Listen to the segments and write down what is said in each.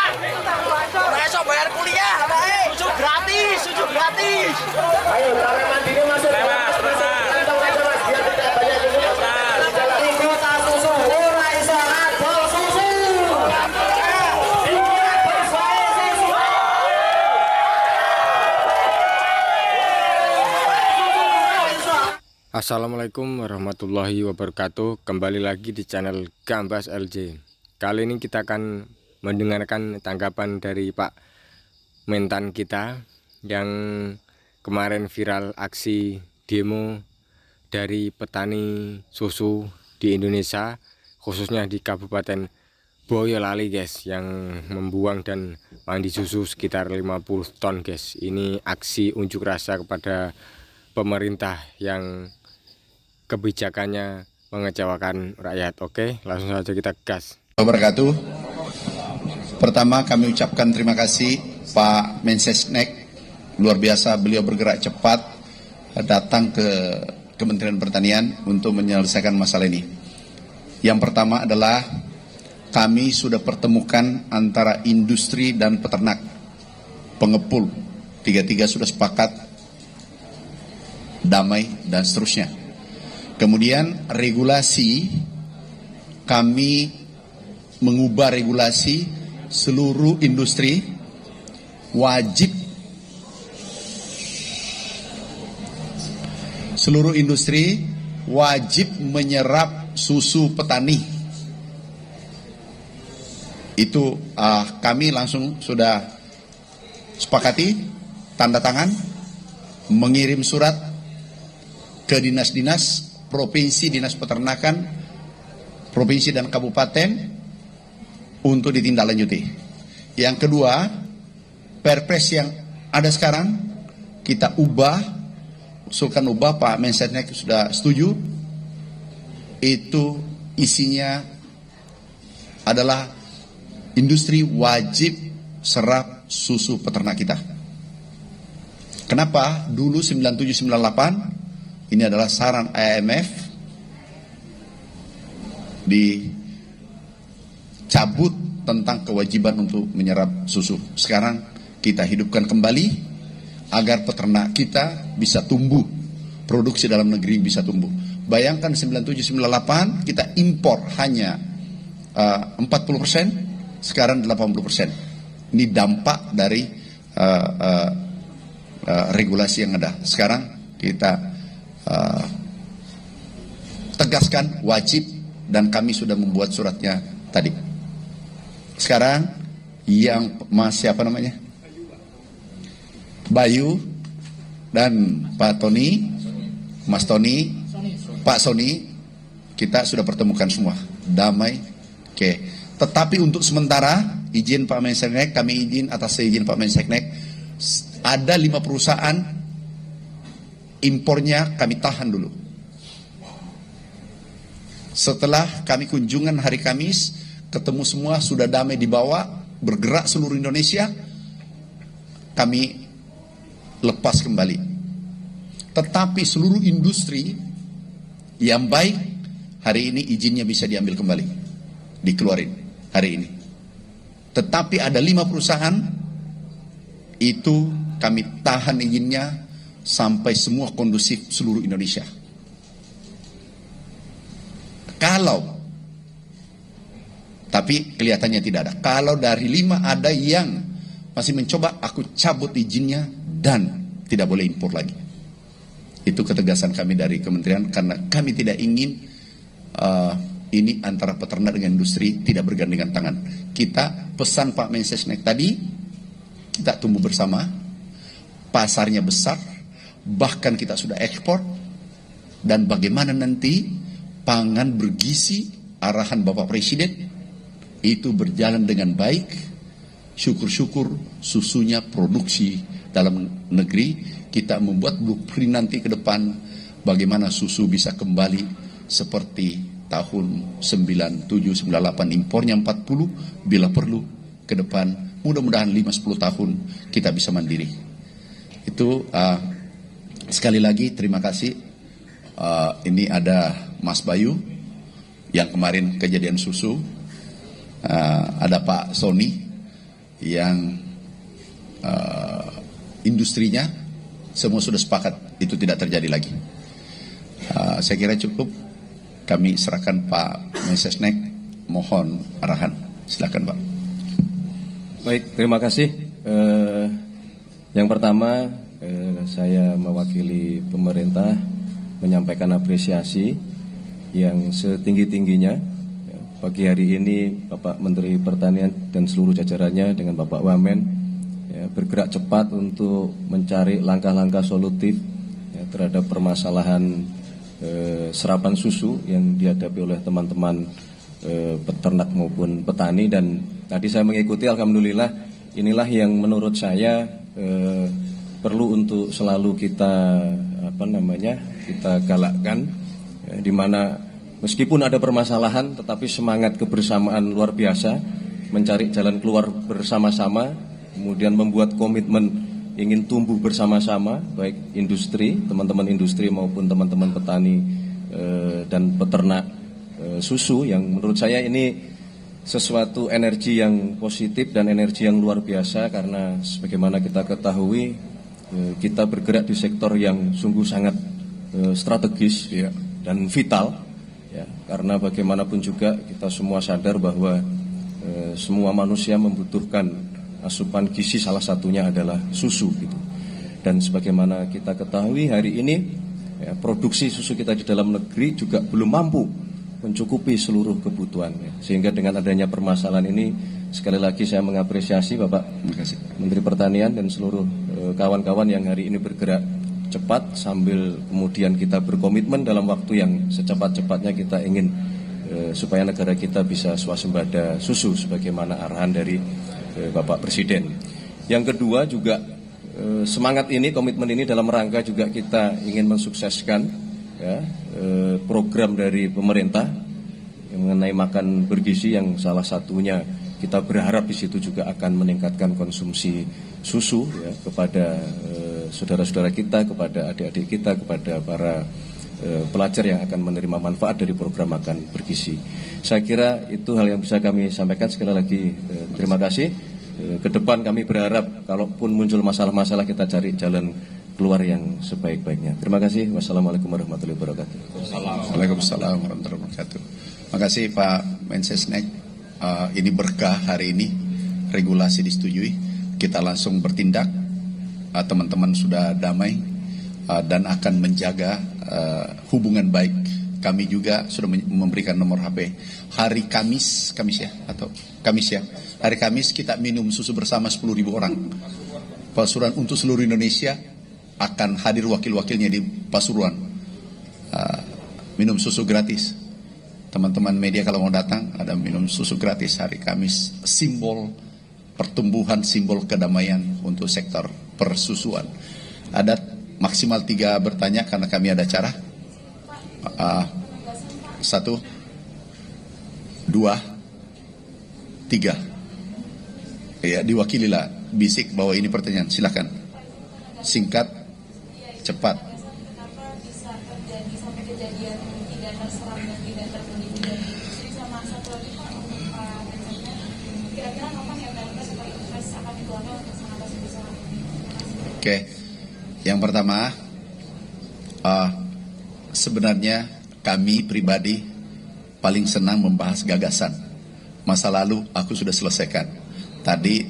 Besok bayar kuliah, susu gratis, susu gratis. Ayo, cara mandiri masuk. Assalamualaikum warahmatullahi wabarakatuh. Kembali lagi di channel Gambas LJ. Kali ini kita akan mendengarkan tanggapan dari Pak Mentan kita yang kemarin viral aksi demo dari petani susu di Indonesia, khususnya di Kabupaten Boyolali guys, yang membuang dan mandi susu sekitar 50 ton guys. Ini aksi unjuk rasa kepada pemerintah yang kebijakannya mengecewakan rakyat. Oke, langsung saja kita gas. Wabarakatuh. Pertama kami ucapkan terima kasih Pak Mensesnek, luar biasa beliau bergerak cepat datang ke Kementerian Pertanian untuk menyelesaikan masalah ini. Yang pertama adalah kami sudah pertemukan antara industri dan peternak, pengepul, tiga-tiga sudah sepakat damai dan seterusnya. Kemudian regulasi, kami mengubah regulasi seluruh industri wajib menyerap susu petani. Itu kami langsung sudah sepakati, tanda tangan, mengirim surat ke dinas-dinas provinsi, dinas peternakan provinsi dan kabupaten untuk ditindaklanjuti. Yang kedua, Perpres yang ada sekarang kita usulkan ubah, Pak Mensesnek sudah setuju. Itu isinya adalah industri wajib serap susu peternak kita. Kenapa? Dulu 9798 ini adalah saran IMF, dicabut tentang kewajiban untuk menyerap susu. Sekarang kita hidupkan kembali agar peternak kita bisa tumbuh, produksi dalam negeri bisa tumbuh. Bayangkan 9798 kita impor hanya 40%, sekarang 80%. Ini dampak dari regulasi yang ada. Sekarang kita tegaskan wajib, dan kami sudah membuat suratnya tadi. Sekarang yang siapa namanya? Bayu dan Pak Tony, Mas Tony, Pak Sony, kita sudah pertemukan semua, damai. Oke. Tetapi untuk sementara izin Pak Mensesnek, kami izin atas izin Pak Mensesnek, ada 5 perusahaan impornya kami tahan dulu. Setelah kami kunjungan hari Kamis, ketemu semua, sudah damai dibawa, bergerak seluruh Indonesia, kami lepas kembali. Tetapi seluruh industri yang baik, hari ini izinnya bisa diambil kembali, dikeluarin hari ini. Tetapi ada 5 perusahaan, itu kami tahan izinnya sampai semua kondusif seluruh Indonesia. Tapi kelihatannya tidak ada. Kalau dari 5 ada yang masih mencoba, aku cabut izinnya dan tidak boleh impor lagi. Itu ketegasan kami dari kementerian, karena kami tidak ingin ini antara peternak dengan industri tidak bergandengan tangan. Kita pesan Pak Mensesnek tadi, kita tumbuh bersama, pasarnya besar, bahkan kita sudah ekspor, dan bagaimana nanti pangan bergizi, arahan Bapak Presiden, itu berjalan dengan baik. Syukur-syukur susunya produksi dalam negeri. Kita membuat blueprint nanti ke depan, bagaimana susu bisa kembali seperti tahun 97-98, impornya 40, bila perlu ke depan, mudah-mudahan 5-10 tahun kita bisa mandiri. Itu sekali lagi terima kasih. Ini ada Mas Bayu yang kemarin kejadian susu, ada Pak Sony, yang industrinya semua sudah sepakat itu tidak terjadi lagi. Saya kira cukup. Kami serahkan Pak Mensesnek, mohon arahan. Silakan Pak. Baik, terima kasih. Yang pertama, saya mewakili pemerintah menyampaikan apresiasi yang setinggi-tingginya pagi hari ini Bapak Menteri Pertanian dan seluruh jajarannya dengan Bapak Wamen bergerak cepat untuk mencari langkah-langkah solutif terhadap permasalahan serapan susu yang dihadapi oleh teman-teman peternak maupun petani. Dan tadi saya mengikuti, alhamdulillah inilah yang menurut saya perlu untuk selalu kita kita galakkan, di mana meskipun ada permasalahan tetapi semangat kebersamaan luar biasa, mencari jalan keluar bersama-sama, kemudian membuat komitmen ingin tumbuh bersama-sama, baik industri, teman-teman industri maupun teman-teman petani dan peternak susu, yang menurut saya ini sesuatu energi yang positif dan energi yang luar biasa, karena sebagaimana kita ketahui kita bergerak di sektor yang sungguh sangat strategis dan vital, karena bagaimanapun juga kita semua sadar bahwa semua manusia membutuhkan asupan gizi, salah satunya adalah susu gitu. Dan sebagaimana kita ketahui hari ini produksi susu kita di dalam negeri juga belum mampu mencukupi seluruh kebutuhan. Sehingga dengan adanya permasalahan ini, sekali lagi saya mengapresiasi Bapak Menteri Pertanian dan seluruh kawan-kawan yang hari ini bergerak cepat, sambil kemudian kita berkomitmen dalam waktu yang secepat-cepatnya kita ingin supaya negara kita bisa swasembada susu sebagaimana arahan dari Bapak Presiden. Yang kedua juga semangat ini, komitmen ini dalam rangka juga kita ingin mensukseskan program dari pemerintah yang mengenai makan bergizi, yang salah satunya kita berharap di situ juga akan meningkatkan konsumsi susu kepada saudara-saudara kita, kepada adik-adik kita, kepada para pelajar yang akan menerima manfaat dari program makan bergizi. Saya kira itu hal yang bisa kami sampaikan. Sekali lagi terima kasih. Ke depan kami berharap kalaupun muncul masalah-masalah kita cari jalan keluar yang sebaik-baiknya. Terima kasih. Wassalamualaikum warahmatullahi wabarakatuh. Waalaikumsalam warahmatullahi wabarakatuh. Terima kasih Pak Mensesnek. Ini berkah hari ini, regulasi disetujui, kita langsung bertindak. Teman-teman sudah damai dan akan menjaga hubungan baik. Kami juga sudah memberikan nomor HP. Hari Kamis ya. Hari Kamis kita minum susu bersama 10.000 orang. Pasuruan untuk seluruh Indonesia akan hadir wakil-wakilnya di Pasuruan. Minum susu gratis. Teman-teman media kalau mau datang ada minum susu gratis hari Kamis. Simbol pertumbuhan, simbol kedamaian untuk sektor persusuan. Ada maksimal 3 bertanya karena kami ada acara. 1, 2, 3. Ya, diwakililah bisik bahwa ini pertanyaan. Silakan. Singkat, cepat. Kenapa bisa terjadi sampai kejadian tidak terserap dan tidak terpenuhi? Jadi sama satu lagi Pak, untuk Pak Mensesnek, kira-kira kapan ya Pemkes atau Inkes akan dikeluarkan untuk mengatasi masalah ini? Oke. Yang pertama, sebenarnya kami pribadi paling senang membahas gagasan. Masa lalu aku sudah selesaikan. Tadi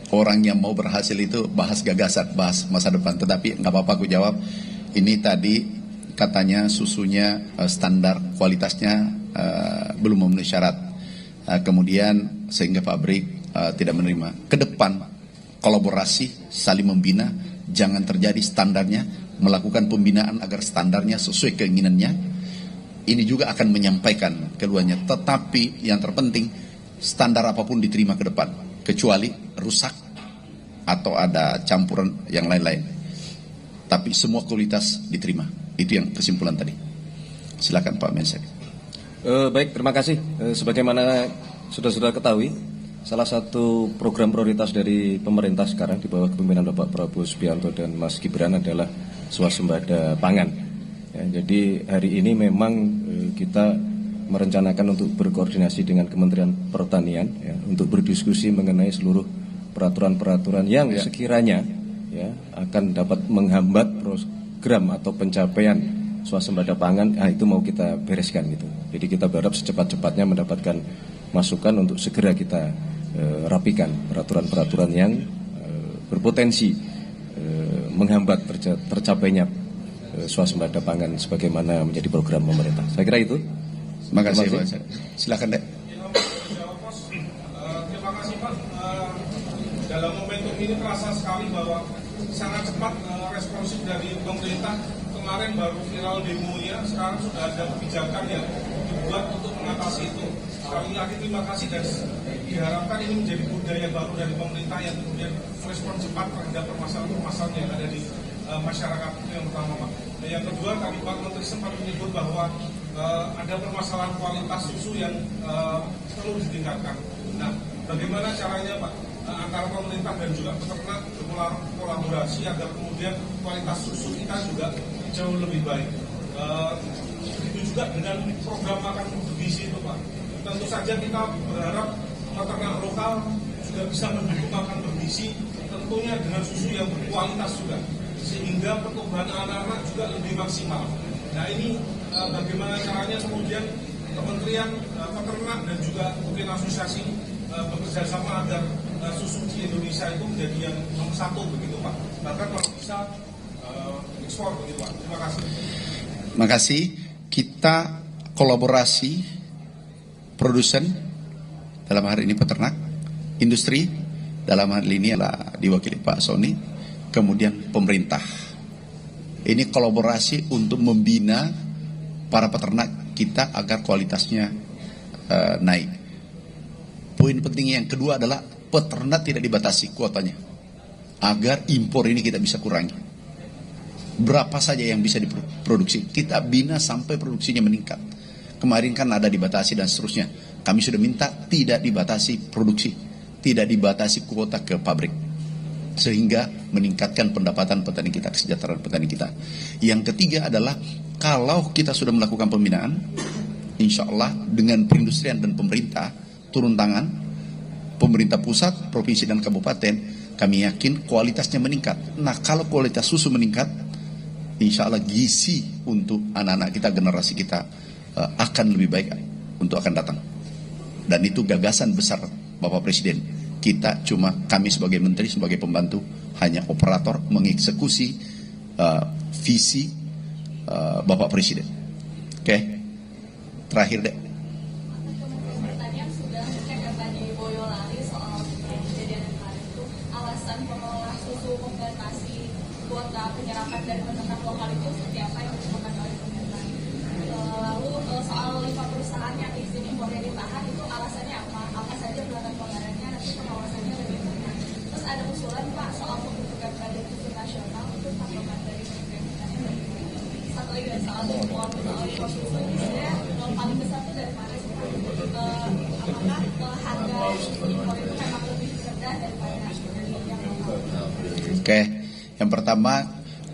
orang yang mau berhasil itu bahas gagasan, bahas masa depan. Tetapi nggak apa-apa aku jawab. Ini tadi katanya susunya standar kualitasnya belum memenuhi syarat. Kemudian sehingga pabrik tidak menerima. Ke depan kolaborasi, saling membina, jangan terjadi standarnya, melakukan pembinaan agar standarnya sesuai keinginannya. Ini juga akan menyampaikan keluarnya. Tetapi yang terpenting, standar apapun diterima ke depan, kecuali rusak atau ada campuran yang lain-lain. Tapi semua kualitas diterima. Itu yang kesimpulan tadi. Silakan Pak Mensek. Baik, terima kasih. Sebagaimana sudah ketahui, salah satu program prioritas dari pemerintah sekarang di bawah kepemimpinan Bapak Prabowo Subianto dan Mas Gibran adalah swasembada pangan. Ya, jadi hari ini memang kita merencanakan untuk berkoordinasi dengan Kementerian Pertanian ya, untuk berdiskusi mengenai seluruh peraturan-peraturan yang sekiranya ya akan dapat menghambat program atau pencapaian swasembada pangan. Itu mau kita bereskan gitu. Jadi kita berharap secepat-cepatnya mendapatkan masukan untuk segera kita rapikan peraturan-peraturan yang berpotensi menghambat tercapainya swasembada pangan sebagaimana menjadi program pemerintah. Saya kira itu. Terima kasih. Silakan, Dek. Terima kasih, Pak. Dalam momentum ini terasa sekali bahwa sangat cepat responsif dari pemerintah. Kemarin baru viral demonya, sekarang sudah ada kebijakan yang dibuat untuk mengatasi itu. Sekali lagi terima kasih dan diharapkan ini menjadi budaya baru dari pemerintah yang kemudian merespon cepat terhadap permasalahan-permasalahan yang ada di masyarakat. Itu yang pertama, Pak. Dan yang kedua, tadi Pak Menteri sempat menyebut bahwa ada permasalahan kualitas susu yang perlu ditingkatkan. Nah, bagaimana caranya, Pak, antara pemerintah dan juga peternak berkolaborasi agar kemudian kualitas susu kita juga jauh lebih baik. Itu juga dengan program makan bergizi itu, Pak. Tentu saja kita berharap peternak lokal juga bisa mendukung makan bergizi, tentunya dengan susu yang berkualitas juga, sehingga pertumbuhan anak-anak juga lebih maksimal. Nah ini bagaimana caranya kemudian Kementerian Peternak dan juga mungkin asosiasi bekerja sama agar susu di Indonesia itu menjadi yang nomor satu begitu, Pak. Bahkan kalau bisa ekspor begitu, Pak. Terima kasih. Terima kasih. Kita kolaborasi produsen dalam hari ini peternak, industri dalam hal ini adalah diwakili Pak Sony, kemudian pemerintah. Ini kolaborasi untuk membina para peternak kita agar kualitasnya naik. Poin penting yang kedua adalah peternak tidak dibatasi kuotanya, agar impor ini kita bisa kurangi. Berapa saja yang bisa diproduksi, kita bina sampai produksinya meningkat. Kemarin kan ada dibatasi dan seterusnya. Kami sudah minta tidak dibatasi produksi, tidak dibatasi kuota ke pabrik, sehingga meningkatkan pendapatan petani kita, kesejahteraan petani kita. Yang ketiga adalah kalau kita sudah melakukan pembinaan, insya Allah dengan perindustrian dan pemerintah turun tangan, pemerintah pusat, provinsi dan kabupaten, kami yakin kualitasnya meningkat. Nah kalau kualitas susu meningkat, insya Allah gizi untuk anak-anak kita, generasi kita akan lebih baik untuk akan datang. Dan itu gagasan besar Bapak Presiden. Kita cuma, kami sebagai menteri, sebagai pembantu, hanya operator mengeksekusi visi Bapak Presiden. Oke. Terakhir, Dek. Pertanyaan sudah cek tadi Boyolali soal kejadian kemarin itu, alasan pengelola susu membatasi kuota penyerapan dari peternak lokal itu seperti apa yang dilakukan oleh pemerintah. Lalu soal 5 perusahaan yang izin impornya ditahan itu alasannya apa? Apa saja belakang pelanggarannya, nanti pengawasannya lebih banyak. Terus ada usulan Pak soal pembentukan badan susu nasional untuk tanggapan dari pemerintah. Satu lagi soal impor susu saya paling besar itu dari mana sih Pak? Apakah harga impor itu memang lebih rendah daripada yang lokal? Oke. Yang pertama,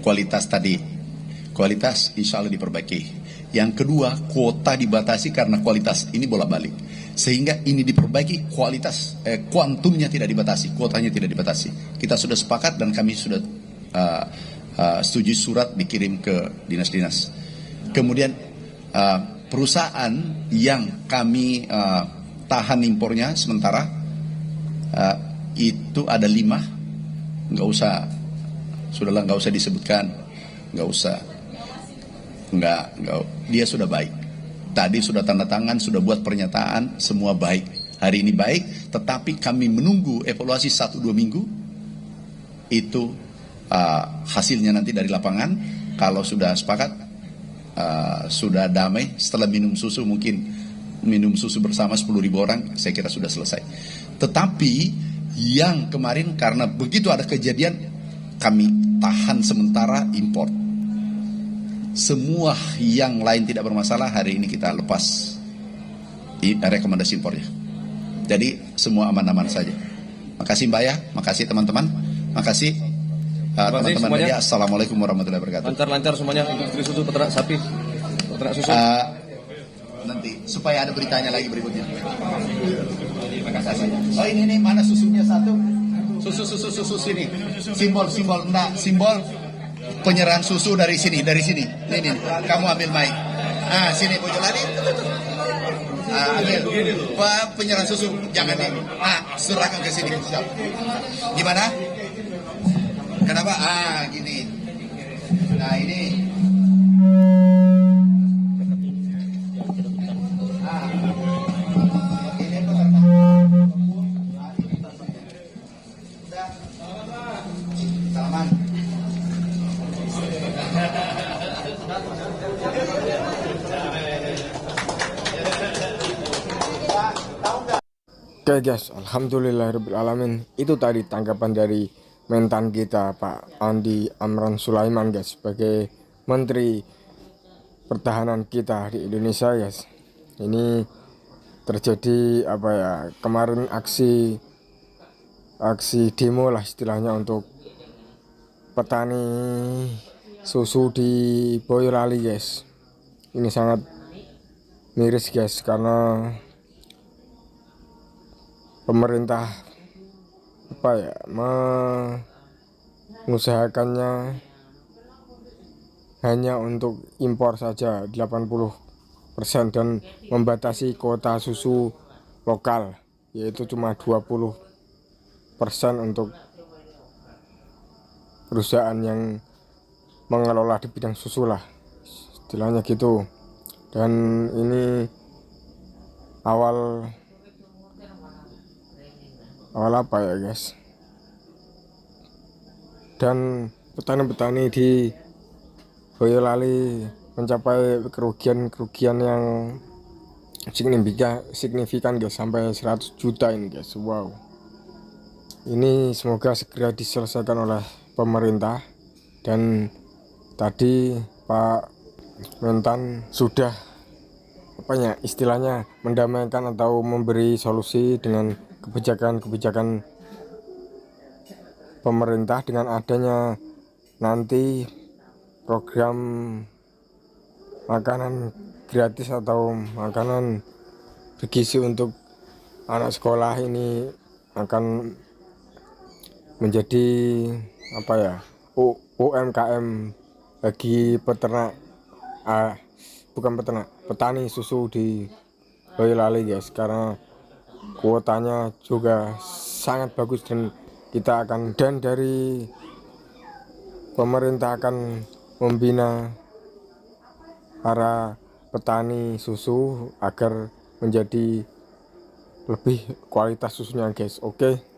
kualitas tadi. Kualitas insya Allah diperbaiki. Yang kedua, kuota dibatasi karena kualitas ini bolak-balik. Sehingga ini diperbaiki, kualitas, kuantumnya tidak dibatasi, kuotanya tidak dibatasi. Kita sudah sepakat dan kami sudah setuju surat dikirim ke dinas-dinas. Kemudian perusahaan yang kami tahan impornya sementara itu ada 5, nggak usah, sudahlah nggak usah disebutkan, nggak usah. Enggak, dia sudah baik. Tadi sudah tanda tangan, sudah buat pernyataan, semua baik. Hari ini baik, tetapi kami menunggu evaluasi 1-2 minggu. Itu hasilnya nanti dari lapangan. Kalau sudah sepakat, sudah damai, setelah minum susu, mungkin minum susu bersama 10.000 orang, saya kira sudah selesai. Tetapi yang kemarin karena begitu ada kejadian, kami tahan sementara impor. Semua yang lain tidak bermasalah, hari ini kita lepas rekomendasi impornya. Jadi semua aman-aman saja. Makasih Mbak ya, makasih teman-teman, makasih teman-teman media. Assalamualaikum warahmatullahi wabarakatuh. Lancar-lancar semuanya industri susu, peternak sapi, peternak susu. nanti supaya ada beritanya lagi berikutnya. Terima kasih. Oh ini mana susunya satu? Susu sini. Simbol enggak, simbol penyerahan susu dari sini. Ini kamu ambil mic. Sini Boyolali. Ambil penyerahan susu, jangan ini. Serahkan ke sini. Gimana? Kenapa? Gini. Nah ini. Salaman. Oke guys, alhamdulillahirrahmanirrahim. Itu tadi tanggapan dari mentan kita Pak Andi Amran Sulaiman guys, sebagai Menteri Pertahanan kita di Indonesia guys. Ini terjadi kemarin aksi demo lah istilahnya untuk petani susu di Boyolali guys. Ini sangat miris guys, karena pemerintah mengusahakannya hanya untuk impor saja 80% dan membatasi kuota susu lokal, yaitu cuma 20% untuk perusahaan yang mengelola di bidang susu lah istilahnya gitu. Dan ini awal guys, dan petani-petani di Boyolali mencapai kerugian yang signifikan guys, sampai 100 juta ini guys. Wow, ini semoga segera diselesaikan oleh pemerintah. Dan tadi Pak Mentan sudah istilahnya mendamaikan atau memberi solusi dengan kebijakan pemerintah dengan adanya nanti program makanan gratis atau makanan bergizi untuk anak sekolah. Ini akan menjadi UMKM bagi petani susu di Boyolali guys, karena kuotanya juga sangat bagus dan dari pemerintah akan membina para petani susu agar menjadi lebih kualitas susunya guys. Oke.